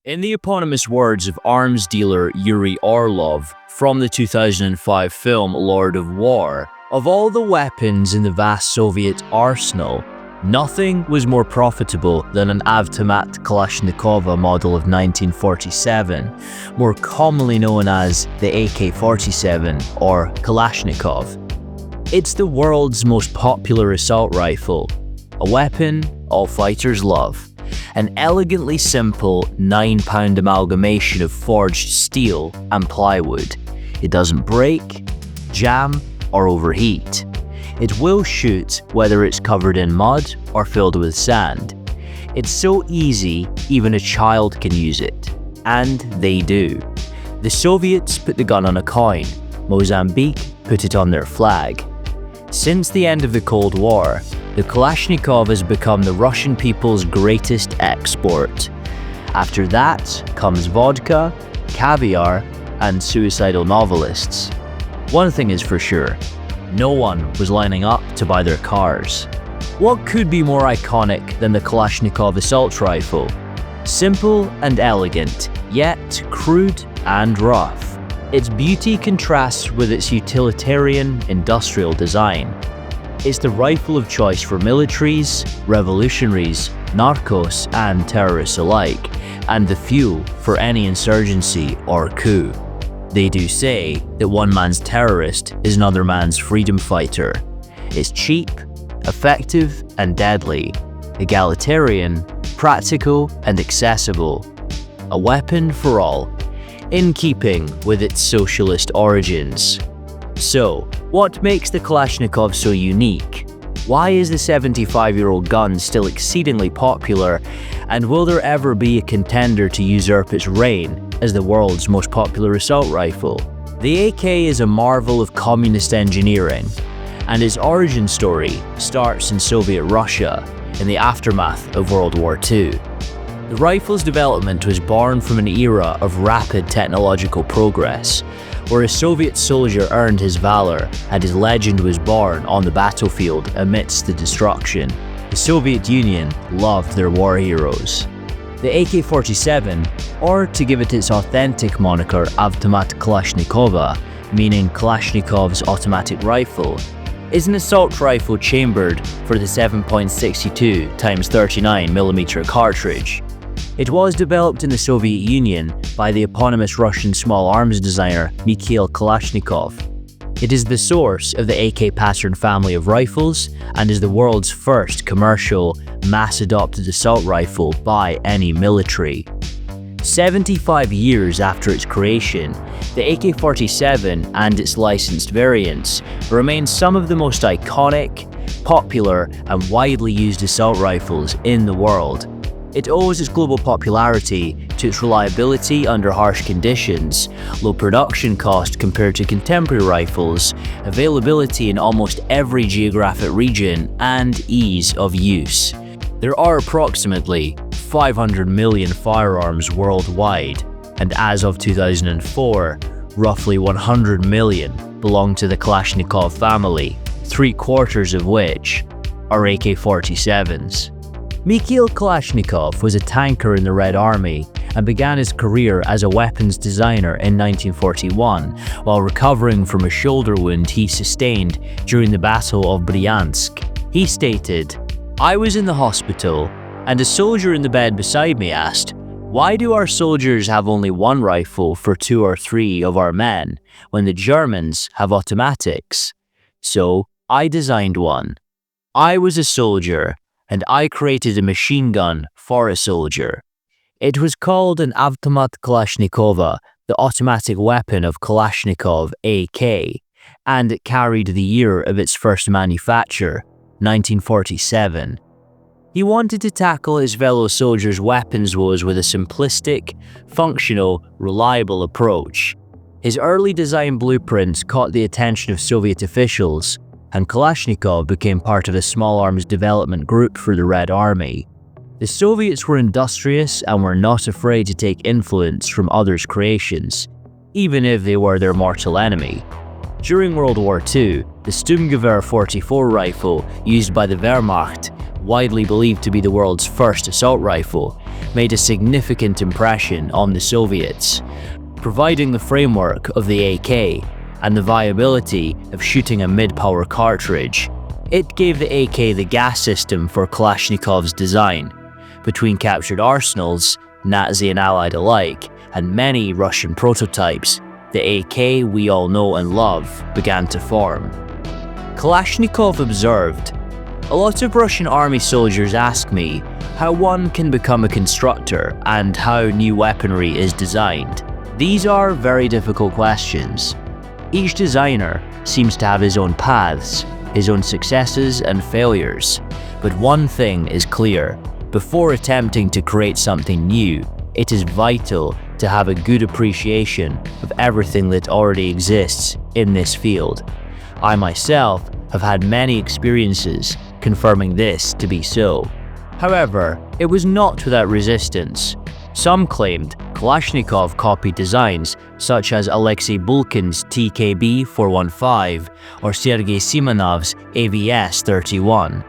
In the eponymous words of arms dealer Yuri Orlov from the 2005 film Lord of War, of all the weapons in the vast Soviet arsenal, nothing was more profitable than an automat Kalashnikov model of 1947, more commonly known as the AK-47 or Kalashnikov. It's the world's most popular assault rifle, a weapon all fighters love. An elegantly simple 9-pound amalgamation of forged steel and plywood. It doesn't break, jam, or overheat. It will shoot whether it's covered in mud or filled with sand. It's so easy, even a child can use it. And they do. The Soviets put the gun on a coin. Mozambique put it on their flag. Since the end of the Cold War, the Kalashnikov has become the Russian people's greatest export. After that comes vodka, caviar, and suicidal novelists. One thing is for sure, no one was lining up to buy their cars. What could be more iconic than the Kalashnikov assault rifle? Simple and elegant, yet crude and rough. Its beauty contrasts with its utilitarian industrial design. It's the rifle of choice for militaries, revolutionaries, narcos, and terrorists alike, and the fuel for any insurgency or coup. They do say that one man's terrorist is another man's freedom fighter. It's cheap, effective, and deadly, egalitarian, practical, and accessible. A weapon for all, in keeping with its socialist origins. So, what makes the Kalashnikov so unique? Why is the 75-year-old gun still exceedingly popular, and will there ever be a contender to usurp its reign as the world's most popular assault rifle? The AK is a marvel of communist engineering, and its origin story starts in Soviet Russia in the aftermath of World War II. The rifle's development was born from an era of rapid technological progress, where a Soviet soldier earned his valor and his legend was born on the battlefield amidst the destruction. The Soviet Union loved their war heroes. The AK-47, or to give it its authentic moniker Avtomat Kalashnikova, meaning Kalashnikov's automatic rifle, is an assault rifle chambered for the 7.62 x 39mm cartridge. It was developed in the Soviet Union by the eponymous Russian small arms designer Mikhail Kalashnikov. It is the source of the AK pattern family of rifles and is the world's first commercial, mass-adopted assault rifle by any military. 75 years after its creation, the AK-47 and its licensed variants remain some of the most iconic, popular, and widely used assault rifles in the world. It owes its global popularity to its reliability under harsh conditions, low production cost compared to contemporary rifles, availability in almost every geographic region, and ease of use. There are approximately 500 million firearms worldwide, and as of 2004, roughly 100 million belong to the Kalashnikov family, 3/4 of which are AK-47s. Mikhail Kalashnikov was a tanker in the Red Army and began his career as a weapons designer in 1941 while recovering from a shoulder wound he sustained during the Battle of Bryansk. He stated, "I was in the hospital, and a soldier in the bed beside me asked, 'Why do our soldiers have only one rifle for 2 or 3 of our men, when the Germans have automatics?' So I designed one. I was a soldier, and I created a machine gun for a soldier. It was called an Avtomat Kalashnikova, the automatic weapon of Kalashnikov AK, and it carried the year of its first manufacture, 1947. He wanted to tackle his fellow soldiers' weapons woes with a simplistic, functional, reliable approach. His early design blueprints caught the attention of Soviet officials, and Kalashnikov became part of a small arms development group for the Red Army. The Soviets were industrious and were not afraid to take influence from others' creations, even if they were their mortal enemy. During World War II, the Sturmgewehr 44 rifle used by the Wehrmacht widely believed to be the world's first assault rifle, made a significant impression on the Soviets, providing the framework of the AK and the viability of shooting a mid-power cartridge. It gave the AK the gas system for Kalashnikov's design. Between captured arsenals, Nazi and Allied alike, and many Russian prototypes, the AK we all know and love began to form. Kalashnikov observed, "A lot of Russian army soldiers ask me how one can become a constructor and how new weaponry is designed. These are very difficult questions. Each designer seems to have his own paths, his own successes and failures. But one thing is clear, before attempting to create something new, it is vital to have a good appreciation of everything that already exists in this field. I myself have had many experiences confirming this to be so." However, it was not without resistance. Some claimed Kalashnikov copied designs such as Alexei Bulkin's TKB-415 or Sergei Simonov's AVS-31.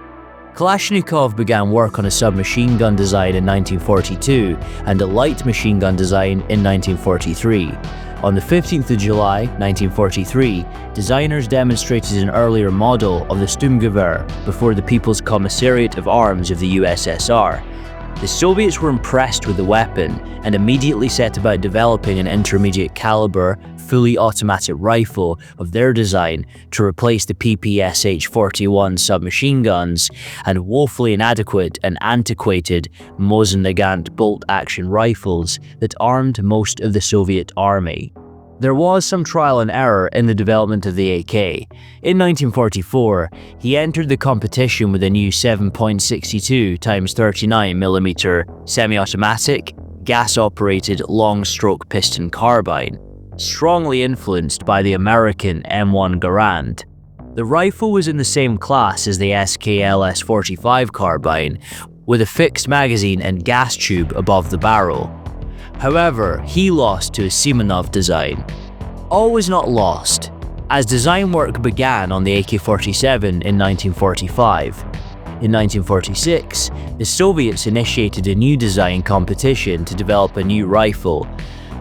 Kalashnikov began work on a submachine gun design in 1942 and a light machine gun design in 1943. On the 15th of July, 1943, designers demonstrated an earlier model of the Sturmgewehr before the People's Commissariat of Arms of the USSR. The Soviets were impressed with the weapon and immediately set about developing an intermediate caliber, fully automatic rifle of their design to replace the PPSH-41 submachine guns and woefully inadequate and antiquated Mosin-Nagant bolt-action rifles that armed most of the Soviet army. There was some trial and error in the development of the AK. In 1944, he entered the competition with a new 7.62 x 39mm semi-automatic, gas-operated long-stroke piston carbine, strongly influenced by the American M1 Garand. The rifle was in the same class as the SKLS-45 carbine, with a fixed magazine and gas tube above the barrel. However, he lost to a Simonov design. All was not lost, as design work began on the AK-47 in 1945. In 1946, the Soviets initiated a new design competition to develop a new rifle.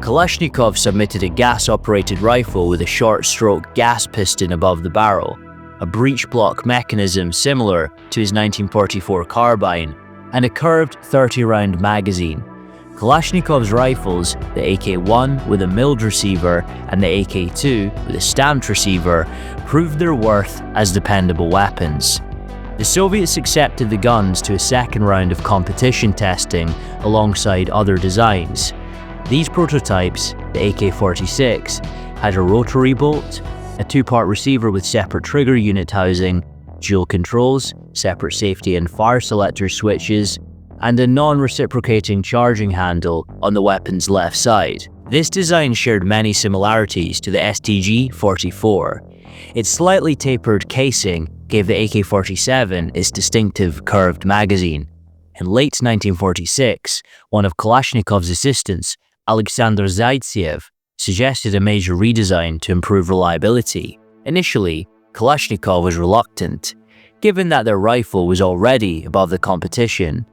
Kalashnikov submitted a gas-operated rifle with a short-stroke gas piston above the barrel, a breech block mechanism similar to his 1944 carbine, and a curved 30-round magazine. Kalashnikov's rifles, the AK-1 with a milled receiver and the AK-2 with a stamped receiver, proved their worth as dependable weapons. The Soviets accepted the guns to a second round of competition testing alongside other designs. These prototypes, the AK-46, had a rotary bolt, a two-part receiver with separate trigger unit housing, dual controls, separate safety and fire selector switches, and a non-reciprocating charging handle on the weapon's left side. This design shared many similarities to the STG-44. Its slightly tapered casing gave the AK-47 its distinctive curved magazine. In late 1946, one of Kalashnikov's assistants, Alexander Zaitsev, suggested a major redesign to improve reliability. Initially, Kalashnikov was reluctant, given that their rifle was already above the competition.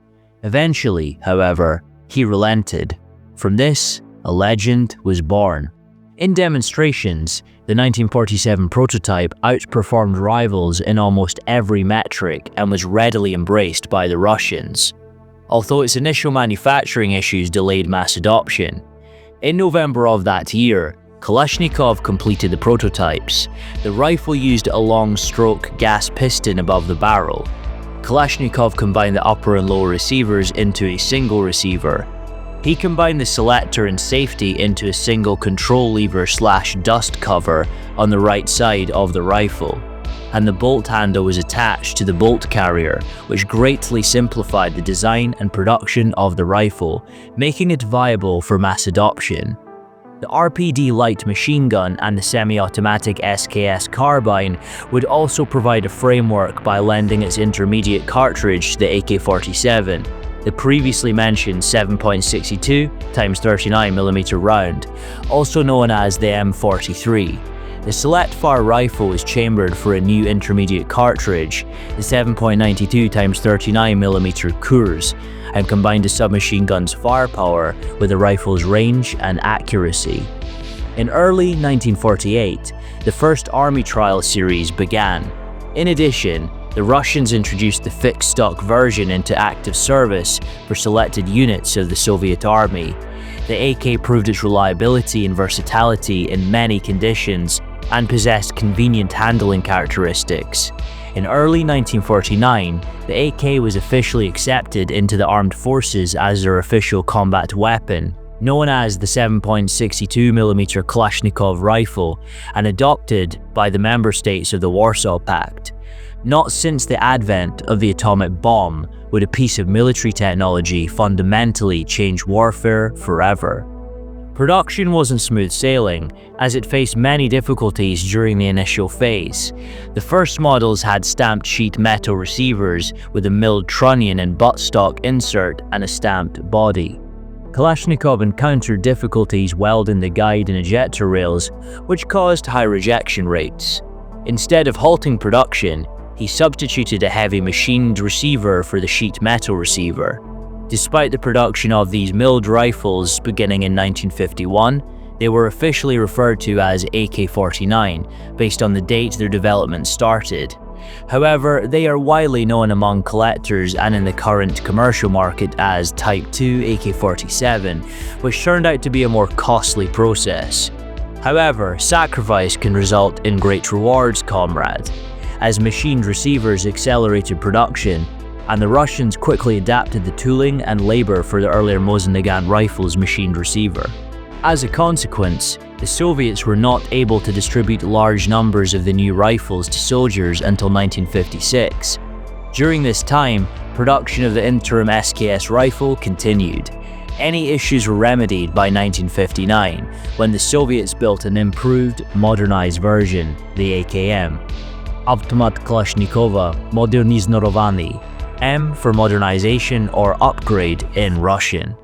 Eventually, however, he relented. From this, a legend was born. In demonstrations, the 1947 prototype outperformed rivals in almost every metric and was readily embraced by the Russians, although its initial manufacturing issues delayed mass adoption. In November of that year, Kalashnikov completed the prototypes. The rifle used a long-stroke gas piston above the barrel. Kalashnikov combined the upper and lower receivers into a single receiver. He combined the selector and safety into a single control lever/dust cover on the right side of the rifle, and the bolt handle was attached to the bolt carrier, which greatly simplified the design and production of the rifle, making it viable for mass adoption. The RPD light machine gun and the semi-automatic SKS carbine would also provide a framework by lending its intermediate cartridge to the AK-47, the previously mentioned 7.62 x 39mm round, also known as the M43. The select-fire rifle was chambered for a new intermediate cartridge, the 7.92 x 39mm Kurs, and combined the submachine gun's firepower with the rifle's range and accuracy. In early 1948, the first Army trial series began. In addition, the Russians introduced the fixed-stock version into active service for selected units of the Soviet Army. The AK proved its reliability and versatility in many conditions and possessed convenient handling characteristics. In early 1949, the AK was officially accepted into the armed forces as their official combat weapon, known as the 7.62mm Kalashnikov rifle, and adopted by the member states of the Warsaw Pact. Not since the advent of the atomic bomb would a piece of military technology fundamentally change warfare forever. Production wasn't smooth sailing, as it faced many difficulties during the initial phase. The first models had stamped sheet metal receivers with a milled trunnion and buttstock insert and a stamped body. Kalashnikov encountered difficulties welding the guide and ejector rails, which caused high rejection rates. Instead of halting production, he substituted a heavy machined receiver for the sheet metal receiver. Despite the production of these milled rifles beginning in 1951, they were officially referred to as AK-47 based on the date their development started. However, they are widely known among collectors and in the current commercial market as Type 2 AK-47, which turned out to be a more costly process. However, sacrifice can result in great rewards, comrade, as machined receivers accelerated production, and the Russians quickly adapted the tooling and labor for the earlier Mosin-Nagant rifle's machined receiver. As a consequence, the Soviets were not able to distribute large numbers of the new rifles to soldiers until 1956. During this time, production of the interim SKS rifle continued. Any issues were remedied by 1959, when the Soviets built an improved, modernized version, the AKM. Automat Kalashnikova modernized, M for modernization or upgrade in Russian.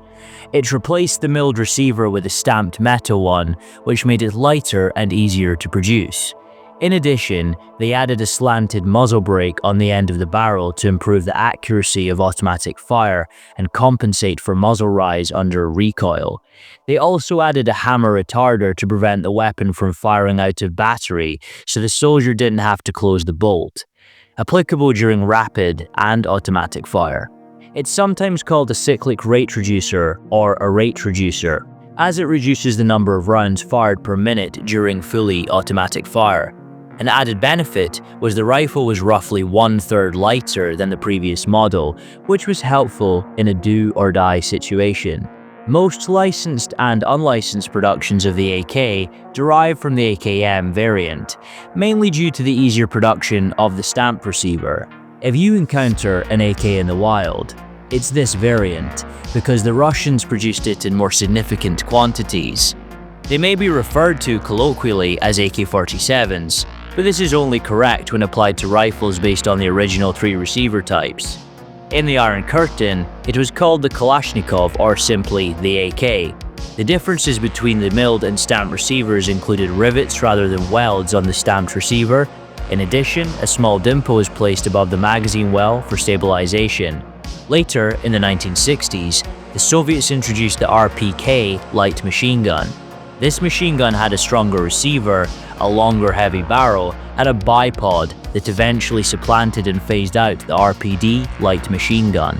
It replaced the milled receiver with a stamped metal one, which made it lighter and easier to produce. In addition, they added a slanted muzzle brake on the end of the barrel to improve the accuracy of automatic fire and compensate for muzzle rise under recoil. They also added a hammer retarder to prevent the weapon from firing out of battery, so the soldier didn't have to close the bolt. Applicable during rapid and automatic fire. It's sometimes called a cyclic rate reducer or a rate reducer, as it reduces the number of rounds fired per minute during fully automatic fire. An added benefit was the rifle was roughly 1/3 lighter than the previous model, which was helpful in a do-or-die situation. Most licensed and unlicensed productions of the AK derive from the AKM variant, mainly due to the easier production of the stamp receiver. If you encounter an AK in the wild, it's this variant, because the Russians produced it in more significant quantities. They may be referred to colloquially as AK-47s, but this is only correct when applied to rifles based on the original 3 receiver types. In the Iron Curtain, it was called the Kalashnikov or simply the AK. The differences between the milled and stamped receivers included rivets rather than welds on the stamped receiver. In addition, a small dimple was placed above the magazine well for stabilization. Later, in the 1960s, the Soviets introduced the RPK light machine gun. This machine gun had a stronger receiver, a longer heavy barrel, and a bipod that eventually supplanted and phased out the RPD light machine gun.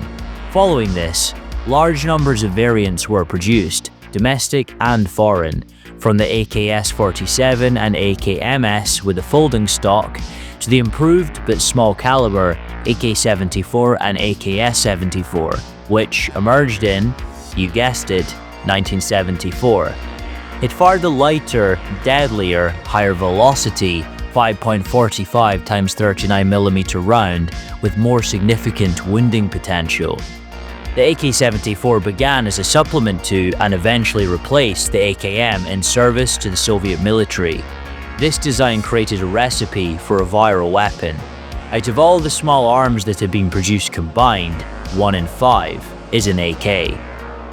Following this, large numbers of variants were produced, domestic and foreign, from the AKS-47 and AKMS with a folding stock to the improved but small caliber AK-74 and AKS-74, which emerged in, you guessed it, 1974. It fired a lighter, deadlier, higher velocity 5.45 x 39mm round with more significant wounding potential. The AK-74 began as a supplement to and eventually replaced the AKM in service to the Soviet military. This design created a recipe for a viral weapon. Out of all the small arms that had been produced combined, 1 in 5 is an AK.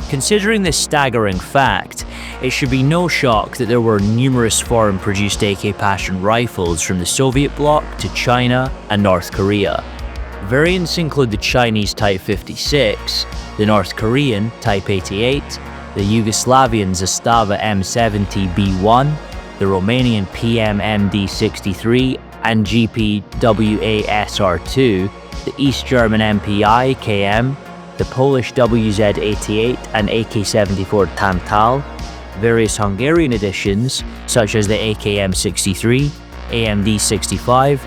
Considering this staggering fact, It should be no shock that there were numerous foreign-produced AK Passion rifles from the Soviet bloc to China and North Korea. Variants include the Chinese Type 56, the North Korean Type 88, the Yugoslavian Zastava M70B1, the Romanian PM-MD63 and GPWA-SR2, the East German MPI KM, the Polish WZ-88 and AK-74 Tantal, various Hungarian editions such as the AKM-63, AMD-65,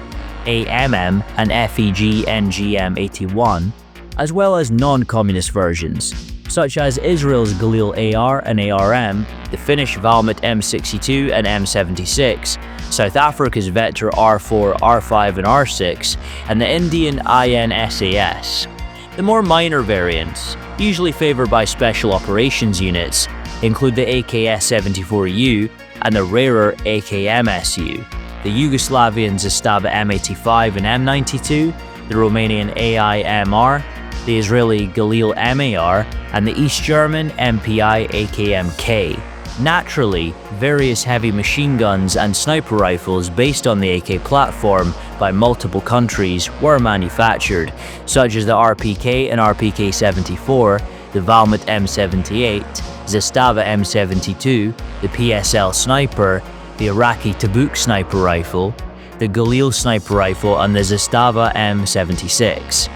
AMM and FEG NGM-81, as well as non-communist versions such as Israel's Galil AR and ARM, the Finnish Valmet M62 and M76, South Africa's Vector R4, R5 and R6, and the Indian IN-SAS. The more minor variants, usually favored by special operations units, include the AK-74U and the rarer AK-MSU, the Yugoslavian Zastava M85 and M92, the Romanian AI-MR, the Israeli Galil MAR, and the East German MPI AKMK. Naturally, various heavy machine guns and sniper rifles based on the AK platform by multiple countries were manufactured, such as the RPK and RPK-74, the Valmet M78, Zastava M72, the PSL Sniper, the Iraqi Tabuk Sniper Rifle, the Galil Sniper Rifle, and the Zastava M76.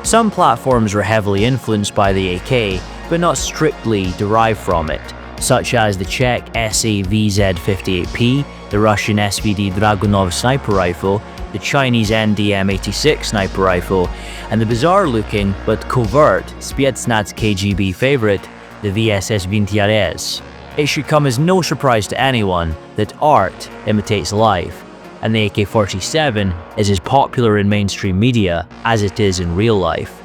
Some platforms were heavily influenced by the AK, but not strictly derived from it, such as the Czech SA-VZ58P, the Russian SVD Dragunov Sniper Rifle, the Chinese NDM-86 Sniper Rifle, and the bizarre-looking but covert Spetsnaz KGB favorite, the VSS Vintiares. It should come as no surprise to anyone that art imitates life, and the AK-47 is as popular in mainstream media as it is in real life.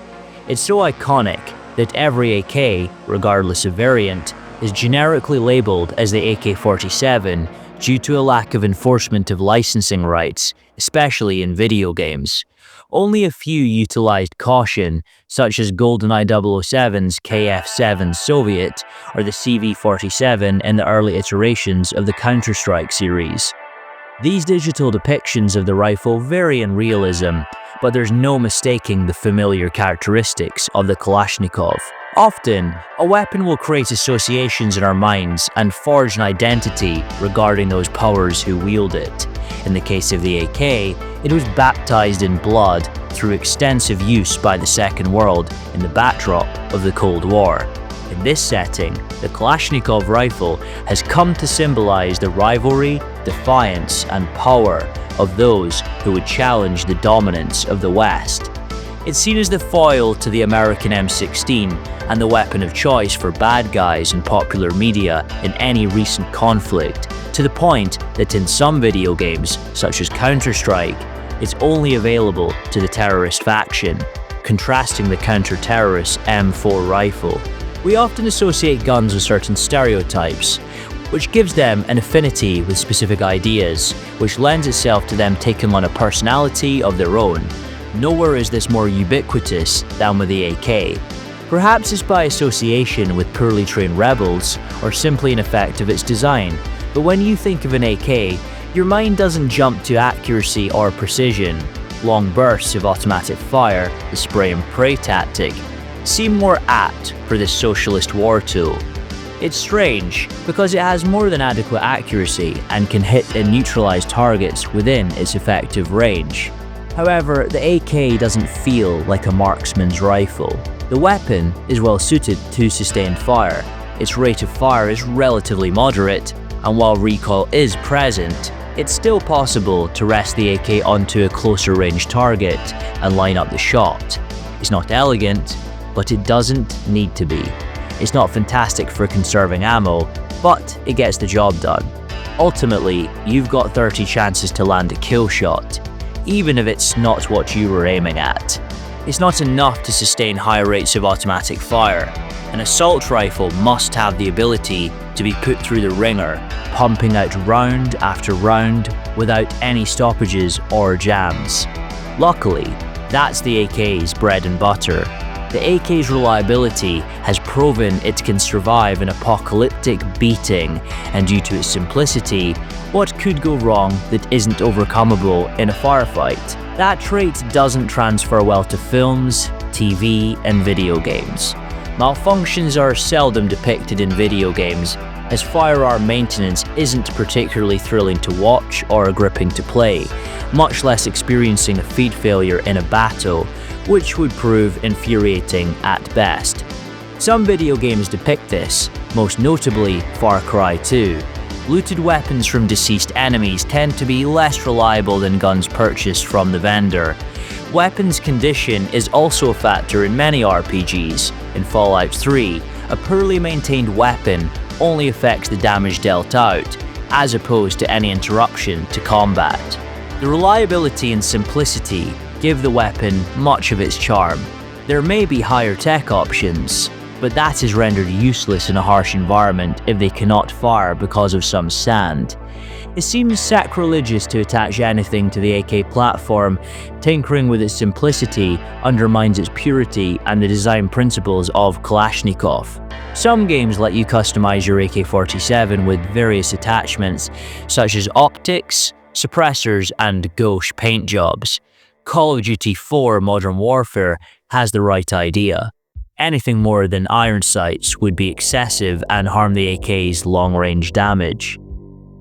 It's so iconic that every AK, regardless of variant, is generically labeled as the AK-47 due to a lack of enforcement of licensing rights, especially in video games. Only a few utilized caution, such as GoldenEye 007's KF-7 Soviet or the CV-47 in the early iterations of the Counter-Strike series. These digital depictions of the rifle vary in realism, but there's no mistaking the familiar characteristics of the Kalashnikov. Often, a weapon will create associations in our minds and forge an identity regarding those powers who wield it. In the case of the AK, it was baptized in blood through extensive use by the Second World in the backdrop of the Cold War. In this setting, the Kalashnikov rifle has come to symbolize the rivalry, defiance, and power of those who would challenge the dominance of the West. It's seen as the foil to the American M16 and the weapon of choice for bad guys in popular media in any recent conflict, to the point that in some video games, such as Counter-Strike, it's only available to the terrorist faction, contrasting the counter-terrorist M4 rifle. We often associate guns with certain stereotypes, which gives them an affinity with specific ideas, which lends itself to them taking on a personality of their own. Nowhere is this more ubiquitous than with the AK. Perhaps it's by association with poorly trained rebels, or simply an effect of its design, but when you think of an AK, your mind doesn't jump to accuracy or precision. Long bursts of automatic fire, the spray and pray tactic, seem more apt for this socialist war tool. It's strange, because it has more than adequate accuracy and can hit and neutralize targets within its effective range. However, the AK doesn't feel like a marksman's rifle. The weapon is well suited to sustained fire. Its rate of fire is relatively moderate, and while recoil is present, it's still possible to rest the AK onto a closer range target and line up the shot. It's not elegant, but it doesn't need to be. It's not fantastic for conserving ammo, but it gets the job done. Ultimately, you've got 30 chances to land a kill shot, even if it's not what you were aiming at. It's not enough to sustain high rates of automatic fire. An assault rifle must have the ability to be put through the ringer, pumping out round after round without any stoppages or jams. Luckily, that's the AK's bread and butter. The AK's reliability has proven it can survive an apocalyptic beating, and due to its simplicity, what could go wrong that isn't overcomable in a firefight? That trait doesn't transfer well to films, TV, and video games. Malfunctions are seldom depicted in video games, as firearm maintenance isn't particularly thrilling to watch or gripping to play, much less experiencing a feed failure in a battle, which would prove infuriating at best. Some video games depict this, most notably Far Cry 2. Looted weapons from deceased enemies tend to be less reliable than guns purchased from the vendor. Weapons condition is also a factor in many RPGs. In Fallout 3, a poorly maintained weapon only affects the damage dealt out, as opposed to any interruption to combat. The reliability and simplicity give the weapon much of its charm. There may be higher tech options, but that is rendered useless in a harsh environment if they cannot fire because of some sand. It seems sacrilegious to attach anything to the AK platform. Tinkering with its simplicity undermines its purity and the design principles of Kalashnikov. Some games let you customize your AK-47 with various attachments, such as optics, suppressors, and gauche paint jobs. Call of Duty 4 Modern Warfare has the right idea. Anything more than iron sights would be excessive and harm the AK's long-range damage.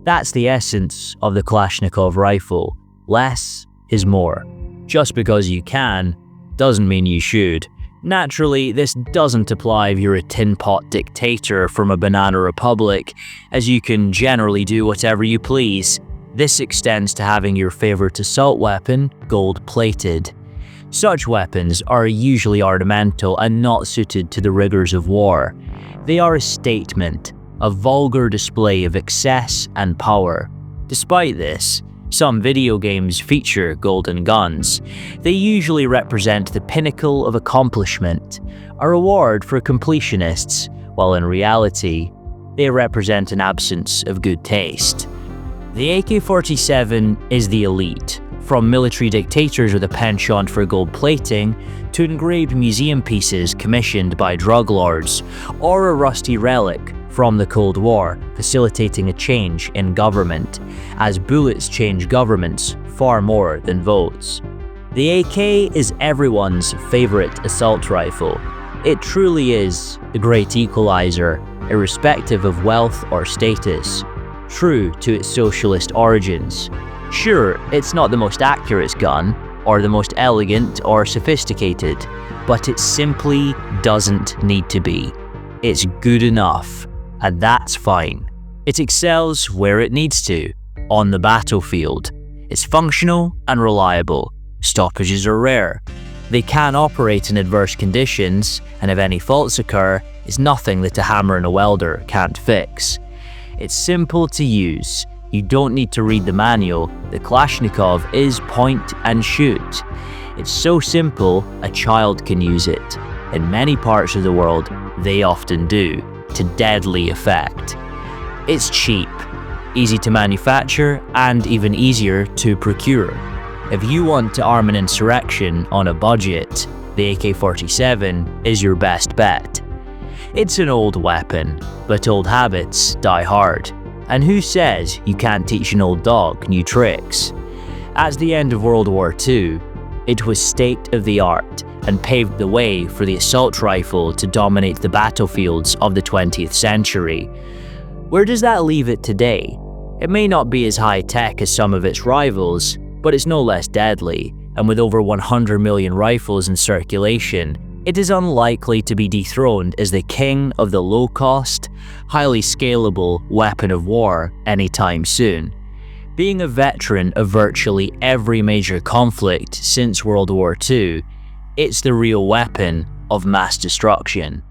That's the essence of the Kalashnikov rifle. Less is more. Just because you can, doesn't mean you should. Naturally, this doesn't apply if you're a tin pot dictator from a banana republic, as you can generally do whatever you please. This extends to having your favorite assault weapon gold-plated. Such weapons are usually ornamental and not suited to the rigors of war. They are a statement, a vulgar display of excess and power. Despite this, some video games feature golden guns. They usually represent the pinnacle of accomplishment, a reward for completionists, while in reality, they represent an absence of good taste. The AK-47 is the elite, from military dictators with a penchant for gold plating to engraved museum pieces commissioned by drug lords, or a rusty relic from the Cold War, facilitating a change in government, as bullets change governments far more than votes. The AK is everyone's favorite assault rifle. It truly is a great equalizer, irrespective of wealth or status, true to its socialist origins. Sure, it's not the most accurate gun, or the most elegant or sophisticated, but it simply doesn't need to be. It's good enough, and that's fine. It excels where it needs to, on the battlefield. It's functional and reliable. Stoppages are rare. They can operate in adverse conditions, and if any faults occur, it's nothing that a hammer and a welder can't fix. It's simple to use. You don't need to read the manual. The Kalashnikov is point and shoot. It's so simple, a child can use it. In many parts of the world, they often do, to deadly effect. It's cheap, easy to manufacture, and even easier to procure. If you want to arm an insurrection on a budget, the AK-47 is your best bet. It's an old weapon, but old habits die hard. And who says you can't teach an old dog new tricks? At the end of World War II, it was state-of-the-art and paved the way for the assault rifle to dominate the battlefields of the 20th century. Where does that leave it today? It may not be as high-tech as some of its rivals, but it's no less deadly, and with over 100 million rifles in circulation, it is unlikely to be dethroned as the king of the low-cost, highly scalable weapon of war anytime soon. Being a veteran of virtually every major conflict since World War II, it's the real weapon of mass destruction.